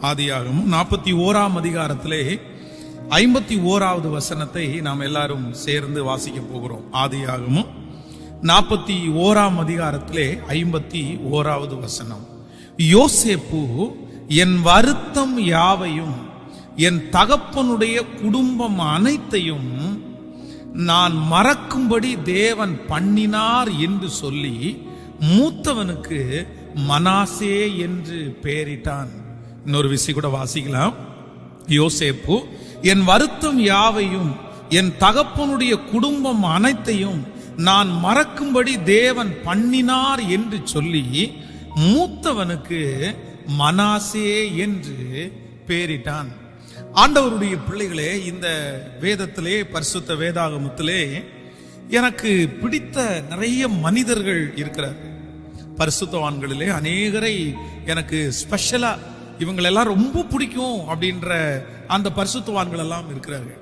ஆதியாகமம் 41ஆம் அதிகாரத்திலே 51வது வசனத்தை நாம் எல்லாரும் சேர்ந்து வாசிக்க போகிறோம். ஆதியாகமம் 41ஆம் அதிகாரத்திலே 51வது வசனம். யோசேப்பு என் வருத்தம் யாவையும் என் தகப்பனுடைய குடும்பம் அனைத்தையும் நான் மறக்கும்படி தேவன் பண்ணினார் என்று சொல்லி மூத்தவனுக்கு மனாசே என்று பெயரிட்டான். இன்னொரு விஷயம் கூட வாசிக்கலாம். யோசேப்பு என் வருத்தம் யாவையும் என் தகப்பனுடைய குடும்பம் அனைத்தையும் நான் மறக்கும்படி தேவன் பண்ணினார் என்று சொல்லி மூத்தவனுக்கு மனாசே என்று பெயரிட்டான். ஆண்டவருடைய பிள்ளைகளே, இந்த வேதத்திலே, பரிசுத்த வேதாகமத்திலே எனக்கு பிடித்த நிறைய மனிதர்கள் இருக்கிறார்கள். பரிசுத்தவான்களிலே அநேகரை எனக்கு ஸ்பெஷலா இவங்களெல்லாம் ரொம்ப பிடிக்கும் அப்படின்ற அந்த பரிசுத்தவான்கள் எல்லாம் இருக்கிறார்கள்.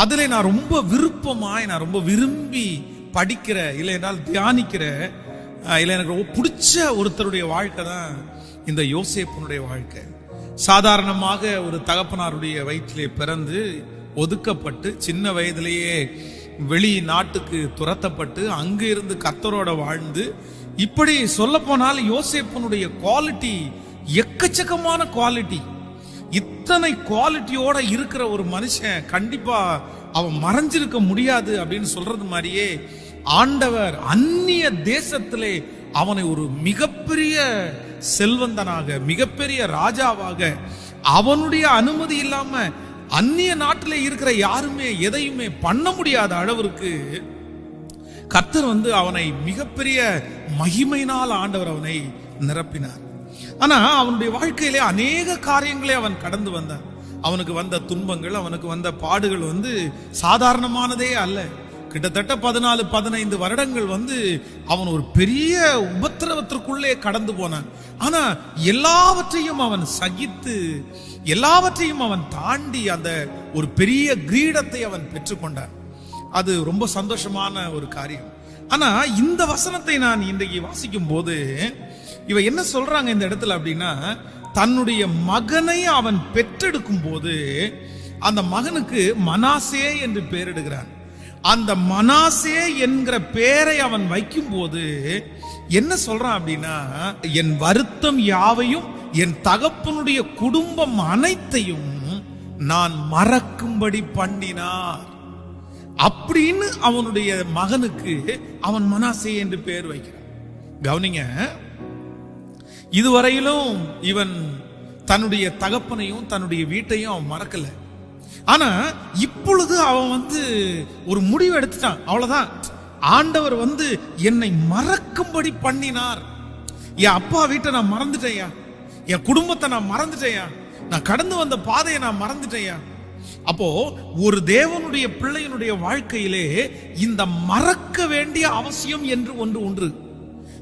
அதில் நான் ரொம்ப விருப்பமாய், நான் ரொம்ப விரும்பி படிக்கிற, இல்லை என்றால் தியானிக்கிற, இல்லை எனக்கு ரொம்ப பிடிச்ச ஒருத்தருடைய வாழ்க்கை தான் இந்த யோசேப்புனுடைய வாழ்க்கை. சாதாரணமாக ஒரு தகப்பனாருடைய வயிற்றிலே பிறந்து ஒதுக்கப்பட்டு சின்ன வயதிலேயே வெளி நாட்டுக்கு துரத்தப்பட்டு அங்கு இருந்து கர்த்தரோட வாழ்ந்து, இப்படி சொல்ல போனால் யோசேப்புனுடைய குவாலிட்டி எக்கச்சக்கமான குவாலிட்டி. இத்தனை குவாலிட்டியோட இருக்கிற ஒரு மனுஷன் கண்டிப்பா அவன் மறைஞ்சிருக்க முடியாது அப்படின்னு சொல்றது மாதிரியே ஆண்டவர் அந்நிய தேசத்திலே அவனை ஒரு மிகப்பெரிய செல்வந்தனாக, மிகப்பெரிய ராஜாவாக, அவனுடைய அனுமதி இல்லாம அந்நிய நாட்டிலே இருக்கிற யாருமே எதையுமே பண்ண முடியாத அளவிற்கு கர்த்தர் அவனை மிகப்பெரிய மகிமையினால் ஆண்டவர் அவனை நிரப்பினார். ஆனா அவனுடைய வாழ்க்கையிலே அநேக காரியங்களை அவன் கடந்து வந்தான். அவனுக்கு வந்த துன்பங்கள், அவனுக்கு வந்த பாடுகள் சாதாரணமானதே அல்ல. கிட்டத்தட்ட 14-15 வருடங்கள் அவன் ஒரு பெரிய உபத்திரவத்திற்குள்ளே கடந்து போனான். ஆனா எல்லாவற்றையும் அவன் சகித்து, எல்லாவற்றையும் அவன் தாண்டி அந்த ஒரு பெரிய கிரீடத்தை அவன் பெற்றுக்கொண்டான். அது ரொம்ப சந்தோஷமான ஒரு காரியம். ஆனா இந்த வசனத்தை நான் இன்றைக்கு வாசிக்கும் போது இவ என்ன சொல்றாங்க இந்த இடத்துல அப்படின்னா, தன்னுடைய மகனை அவன் பெற்றெடுக்கும் போது அந்த மகனுக்கு மனாசே என்று பெயரிடுகிறான். அந்த மனாசே என்கிற பெயரை அவன் வைக்கும் போது என்ன சொல்றான் அப்படின்னா, என் வருத்தம் யாவையும் என் தகப்பனுடைய குடும்பம் அனைத்தையும் நான் மறக்கும்படி பண்ணினார் அப்படின்னு அவனுடைய மகனுக்கு அவன் மனாசே என்று பெயர் வைக்கிறான். கவனிங்க, இதுவரையிலும் இவன் தன்னுடைய தகப்பனையும் தன்னுடைய வீட்டையும் அவன் மறக்கல. ஆனா இப்பொழுது அவன் ஒரு முடிவு எடுத்துட்டான். அவ்வளவுதான், ஆண்டவர் என்னை மறக்கும்படி பண்ணினார். என் அப்பா வீட்டை நான் மறந்துட்டேயா, என் குடும்பத்தை நான் மறந்துட்டேயா, நான் கடந்து வந்த பாதையை நான் மறந்துட்டேயா. அப்போ ஒரு தேவனுடைய பிள்ளையினுடைய வாழ்க்கையிலே இந்த மறக்க வேண்டிய அவசியம் என்று ஒன்று.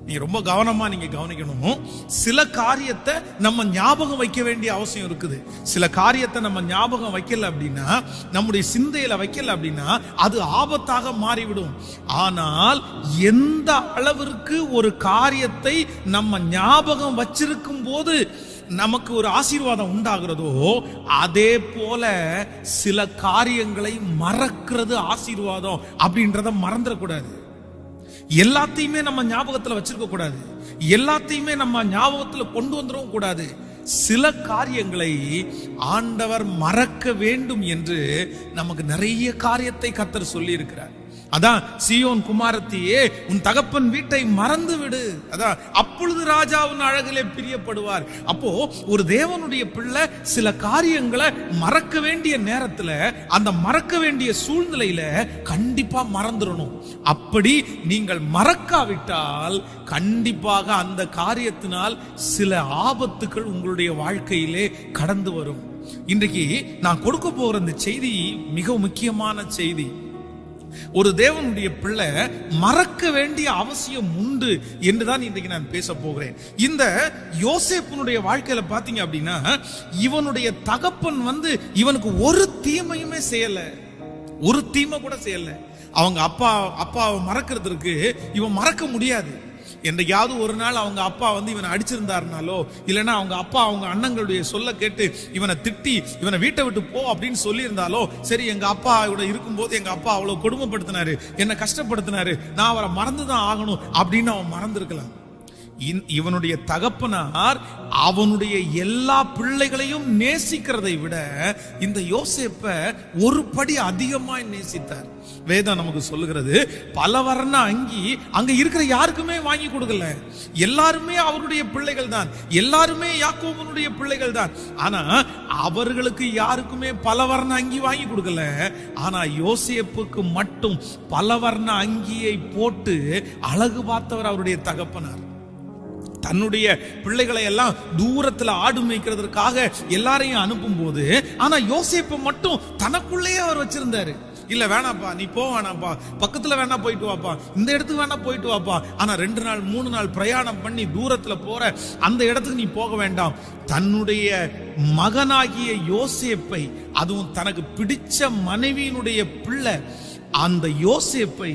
நீ ரொம்ப கவனமா நீங்க கவனிக்கணும். சில காரியத்தை நம்ம ஞாபகம் வைக்க வேண்டிய அவசியம் இருக்குது. சில காரியத்தை நம்ம ஞாபகம் வைக்கல அப்படின்னா, நம்முடைய சிந்தையில வைக்கல அப்படின்னா அது ஆபத்தாக மாறிவிடும். ஆனால் எந்த அளவிற்கு ஒரு காரியத்தை நம்ம ஞாபகம் வச்சிருக்கும் போது நமக்கு ஒரு ஆசீர்வாதம் உண்டாகிறதோ, அதே போல சில காரியங்களை மறக்கிறது ஆசீர்வாதம் அப்படின்றத மறந்துடக்கூடாது. எல்லாத்தையுமே நம்ம ஞாபகத்துல வச்சிருக்க கூடாது. எல்லாத்தையுமே நம்ம ஞாபகத்துல கொண்டு வந்துடவும் கூடாது. சில காரியங்களை ஆண்டவர் மறக்க வேண்டும் என்று நமக்கு நிறைய காரியத்தை கர்த்தர் சொல்லி இருக்கிறார். அதான், சீயோன் குமாரத்தியே உன் தகப்பன் வீட்டை மறந்து விடு, அதான் அப்பொழுது ராஜா உன் அழகிலே பிரியப்படுவார். அப்போ ஒரு தேவனுடைய பிள்ளை சில காரியங்களை மறக்க வேண்டிய நேரத்துல, அந்த மறக்க வேண்டிய சூழ்நிலையில கண்டிப்பா மறந்துடணும். அப்படி நீங்கள் மறக்காவிட்டால் கண்டிப்பாக அந்த காரியத்தினால் சில ஆபத்துக்கள் உங்களுடைய வாழ்க்கையிலே கடந்து வரும். இன்றைக்கு நான் கொடுக்க போகிற இந்த செய்தி மிக முக்கியமான செய்தி. ஒரு தேவனுடைய பிள்ளை மறக்க வேண்டிய அவசியம் உண்டு என்றுதான் இன்றைக்கு நான் பேச போகிறேன். இந்த யோசேப்புனுடைய வாழ்க்கையில பாத்தீங்க அப்படின்னா, இவனுடைய தகப்பன் இவனுக்கு ஒரு தீமையுமே செய்யல, ஒரு தீமை கூட செய்யல. அவங்க அப்பாவை மறக்கிறதுக்கு இவன் மறக்க முடியாது. என்றையாவது ஒரு நாள் அவங்க அப்பா வந்து இவனை அடிச்சிருந்தாருனாலோ, இல்லைன்னா அவங்க அப்பா அவங்க அண்ணங்களுடைய சொல்ல கேட்டு இவனை திட்டி இவனை வீட்டை விட்டு போ அப்படின்னு சொல்லி இருந்தாலோ, சரி எங்க அப்பா இருக்கும்போது எங்க அப்பா அவ்வளவு கொடுமைப்படுத்தினாரு, என்ன கஷ்டப்படுத்தினாரு, நான் அவரை மறந்துதான் ஆகணும் அப்படின்னு அவன் மறந்திருக்கலாம். இவனுடைய தகப்பனார் அவனுடைய எல்லா பிள்ளைகளையும் நேசிக்கிறதை விட இந்த யோசேப்பை ஒரு படி அதிகமாய் நேசித்தார். வேதம் நமக்கு சொல்லுகிறது, பல வர்ண அங்கி அங்க இருக்கிற யாருக்குமே வாங்கி கொடுக்கல. எல்லாருமே அவருடைய பிள்ளைகள் தான், எல்லாருமே யாக்கோபனுடைய பிள்ளைகள் தான். ஆனா அவர்களுக்கு யாருக்குமே பல வர்ண அங்கி வாங்கி கொடுக்கல. ஆனா யோசேப்புக்கு மட்டும் பல வர்ண அங்கியை போட்டு அழகு பார்த்தவர் அவருடைய தகப்பனார். தன்னுடைய பிள்ளைகளை எல்லாம் தூரத்துல ஆடு மேய்க்கிறதுக்காக எல்லாரையும் அனுப்பும் போது, ஆனா யோசேப்பை மட்டும் தனக்குள்ளேயே அவர் வச்சிருந்தாரு. இல்ல வேணாப்பா, நீ போ வேணாப்பா, பக்கத்துல வேணா போயிட்டு வாப்பா, இந்த இடத்துக்கு வேணா போயிட்டு வாப்பா, ஆனா 2 நாள் 3 நாள் பிரயாணம் பண்ணி தூரத்துல போற அந்த இடத்துக்கு நீ போக வேண்டாம். தன்னுடைய மகனாகிய யோசேப்பை, அதுவும் தனக்கு பிடிச்ச மனைவியினுடைய பிள்ளை, அந்த யோசேப்பை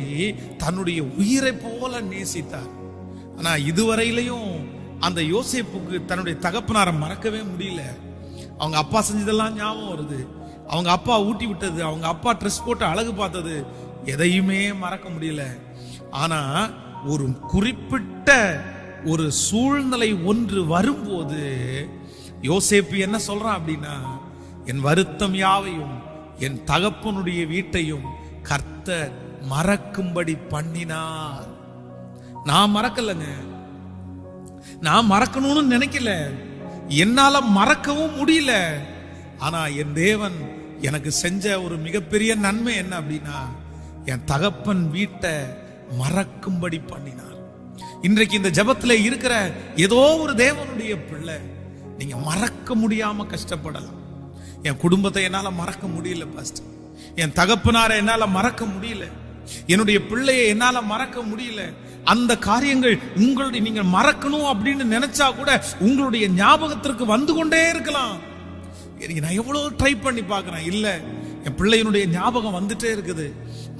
தன்னுடைய உயிரை போல நேசித்தார். ஆனா இதுவரையிலையும் அந்த யோசேப்புக்கு தன்னுடைய தகப்பனாரை மறக்கவே முடியல. அவங்க அப்பா செஞ்சதெல்லாம் ஞாபகம் வருது, அவங்க அப்பா ஊட்டி விட்டது, அவங்க அப்பா ட்ரெஸ் போட்டு அழகு பார்த்தது, எதையுமே மறக்க முடியல. ஆனா ஒரு குறிப்பிட்ட ஒரு சூழ்நிலை ஒன்று வரும்போது யோசேப்பு என்ன சொல்றான் அப்படின்னா, என் வருத்தம் யாவையும் என் தகப்பனுடைய வீட்டையும் கர்த்தர் மறக்கும்படி பண்ணினார். நான் மறக்கலங்க, நான் மறக்கணும்னு நினைக்கல, என்னால மறக்கவும் முடியல. ஆனா என் தேவன் எனக்கு செஞ்ச ஒரு மிகப்பெரிய நன்மை என்ன அப்படின்னா, என் தகப்பன் வீட்டை மறக்கும்படி பண்ணினார். இன்றைக்கு இந்த ஜெபத்துல இருக்கிற ஏதோ ஒரு தேவனுடைய பிள்ளை, நீங்க மறக்க முடியாம கஷ்டப்படலாம். என் குடும்பத்தை என்னால மறக்க முடியல பாஸ்டர், என் தகப்பனாரை என்னால மறக்க முடியல, என்னுடைய பிள்ளையை என்னால மறக்க முடியல. அந்த காரியங்கள் உங்களுடைய, நீங்க மறக்கணும் அப்படின்னு நினைச்சா கூட உங்களுடைய ஞாபகத்திற்கு வந்து கொண்டே இருக்கலாம். நான் எவ்வளவு ட்ரை பண்ணி பார்க்கிறேன், இல்ல என் பிள்ளையினுடைய ஞாபகம் வந்துட்டே இருக்குது.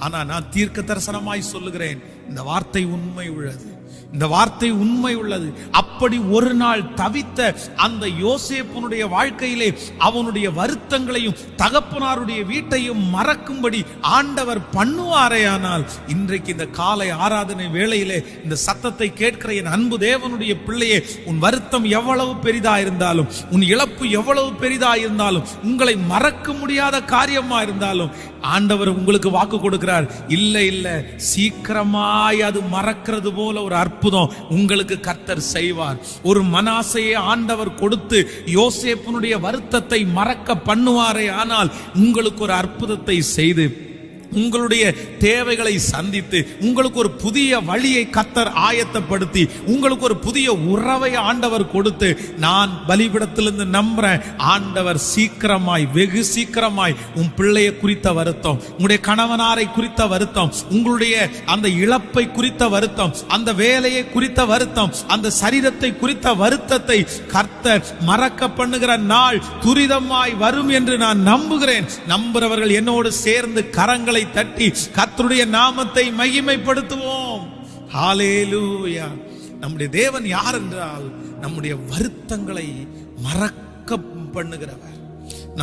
ஆனா நான் தீர்க்க தரிசனமாய் சொல்லுகிறேன், இந்த வார்த்தை உண்மை உள்ளது, இந்த வார்த்தை உண்மை உள்ளது. அப்படி ஒரு நாள் தவித்த அந்த யோசேப்புனுடைய வாழ்க்கையிலே அவனுடைய வருத்தங்களையும் தகப்பனாருடைய வீட்டையும் மறக்கும்படி ஆண்டவர் பண்ணுவாரேயானால், இன்றைக்கு இந்த காலை ஆராதனை வேளையிலே இந்த சத்தத்தை கேட்கிற என் அன்பு தேவனுடைய பிள்ளையே, உன் வருத்தம் எவ்வளவு பெரிதா இருந்தாலும், உன் இழப்பு எவ்வளவு பெரிதா இருந்தாலும், உங்களை மறக்க முடியாத காரியமா இருந்தாலும், ஆண்டவர் உங்களுக்கு வாக்கு கொடுக்கிறார், இல்ல இல்ல சீக்கிரமாய் அது மறக்கிறது போல ஒரு அற்புதம் உங்களுக்கு கர்த்தர் செய்வார். ஒரு மனாசையை ஆண்டவர் கொடுத்து யோசேப்புனுடைய வருத்தத்தை மறக்க பண்ணுவாரே ஆனால், உங்களுக்கு ஒரு அற்புதத்தை செய்து உங்களுடைய தேவைகளை சந்தித்து உங்களுக்கு ஒரு புதிய வழியை கர்த்தர் ஆயத்தப்படுத்தி உங்களுக்கு ஒரு புதிய உறவை ஆண்டவர் கொடுத்து, நான் பலிபீடத்திலிருந்து நம்புறேன், ஆண்டவர் சீக்கிரமாய், வெகு சீக்கிரமாய் உன் பிள்ளையை குறித்த வருத்தம், உங்களுடைய கணவனாரை குறித்த வருத்தம், உங்களுடைய அந்த இழப்பை குறித்த வருத்தம், அந்த வேலையை குறித்த வருத்தம், அந்த சரீரத்தை குறித்த வருத்தத்தை கர்த்தர் மறக்க பண்ணுகிற நாள் துரிதமாய் வரும் என்று நான் நம்புகிறேன். நம்புறவர்கள் என்னோடு சேர்ந்து கரங்களை தட்டி கர்த்தருடைய நாமத்தை மகிமைப்படுத்துவோம். ஹல்லேலூயா. நம்முடைய தேவன் யார் என்றால், நம்முடைய வருத்தங்களை மறக்க பண்ணுகிறவர்.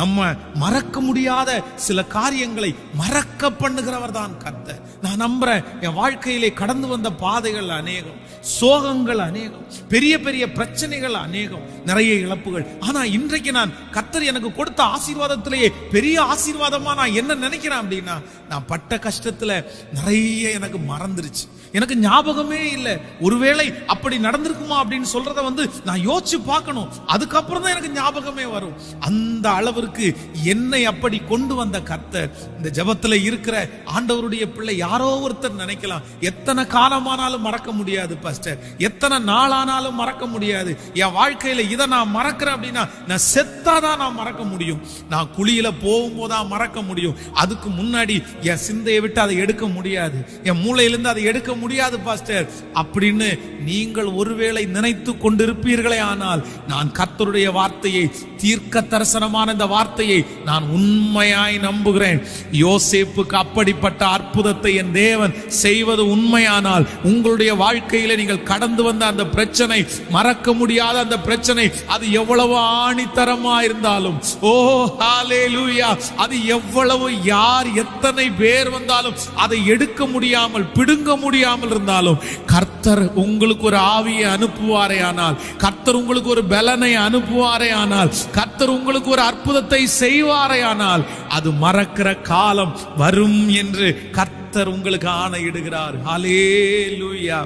நம்ம மறக்க முடியாத சில காரியங்களை மறக்க பண்ணுகிறவர் தான் கர்த்தர். நான் நம்புறேன், என் வாழ்க்கையிலே கடந்து வந்த பாதைகள் அநேகம், சோகங்கள் அநேகம், பெரிய பெரிய பிரச்சனைகள் அநேகம், நிறைய இழப்புகள். ஆனா இன்றைக்கு நான் கர்த்தர் எனக்கு கொடுத்த ஆசீர்வாதத்திலேயே பெரிய ஆசீர்வாதமா நான் என்ன நினைக்கிறேன் அப்படின்னா, நான் பட்ட கஷ்டத்துல நிறைய எனக்கு மறந்துருச்சு, எனக்கு ஞாபகமே இல்லை. ஒருவேளை அப்படி நடந்திருக்குமா அப்படின்னு சொல்றத நான் யோசிச்சு பார்க்கணும், அதுக்கப்புறம் தான் எனக்கு ஞாபகமே வரும். அந்த அளவிற்கு என்னை அப்படி கொண்டு வந்த கர்த்தர். இந்த ஜெபத்துல இருக்கிற ஆண்டவருடைய பிள்ளை யாரோ ஒருத்தர் நினைக்கலாம், எத்தனை காலமானாலும் மறக்க முடியாது பாஸ்டர், எத்தனை நாளானாலும் மறக்க முடியாது, என் வாழ்க்கையில இதை நான் மறக்கிறேன் அப்படின்னா நான் செத்தாதான் நான் மறக்க முடியும், நான் குழியில போகும்போதான் மறக்க முடியும், அதுக்கு முன்னாடி என் சிந்தையை விட்டு அதை எடுக்க முடியாது, என் மூளையிலிருந்து அதை எடுக்க முடியாது பாஸ்டர் அப்படின்னு நீங்கள் ஒருவேளை நினைத்து கொண்டிருப்பீர்களே, ஆனால் நான் கர்த்தருடைய வார்த்தையை, தீர்க்க தரிசனமான இந்த வார்த்தையை நான் உண்மையாய் நம்புகிறேன். யோசேப்புக்கு அப்படிப்பட்ட அற்புதத்தை என் தேவன் செய்வது உண்மையானால், உங்களுடைய வாழ்க்கையில நீங்கள் கடந்து வந்த அந்த பிரச்சனை, மறக்க முடியாத அந்த பிரச்சனை, அது எவ்வளவு ஆணித்தரமா இருந்தாலும், ஓ ஹalleluya, அது எவ்வளவு யார் எத்தனை பேர் வந்தாலும் அதை எடுக்க முடியாமல் பிடுங்க முடியாமல் இருந்தாலும், கர்த்தர் உங்களுக்கு ஒரு ஆவியை அனுப்புவாரே ஆனால், கர்த்தர் உங்களுக்கு ஒரு பலனை அனுப்புவாரே ஆனால், கர்த்தர் உங்களுக்கு ஒரு அற்புதத்தை செய்வாரே ஆனால், அது மறக்கிற காலம் வரும் என்று கர்த்தர் உங்களுக்கு ஆணையிடுகிறார். ஹalleluya.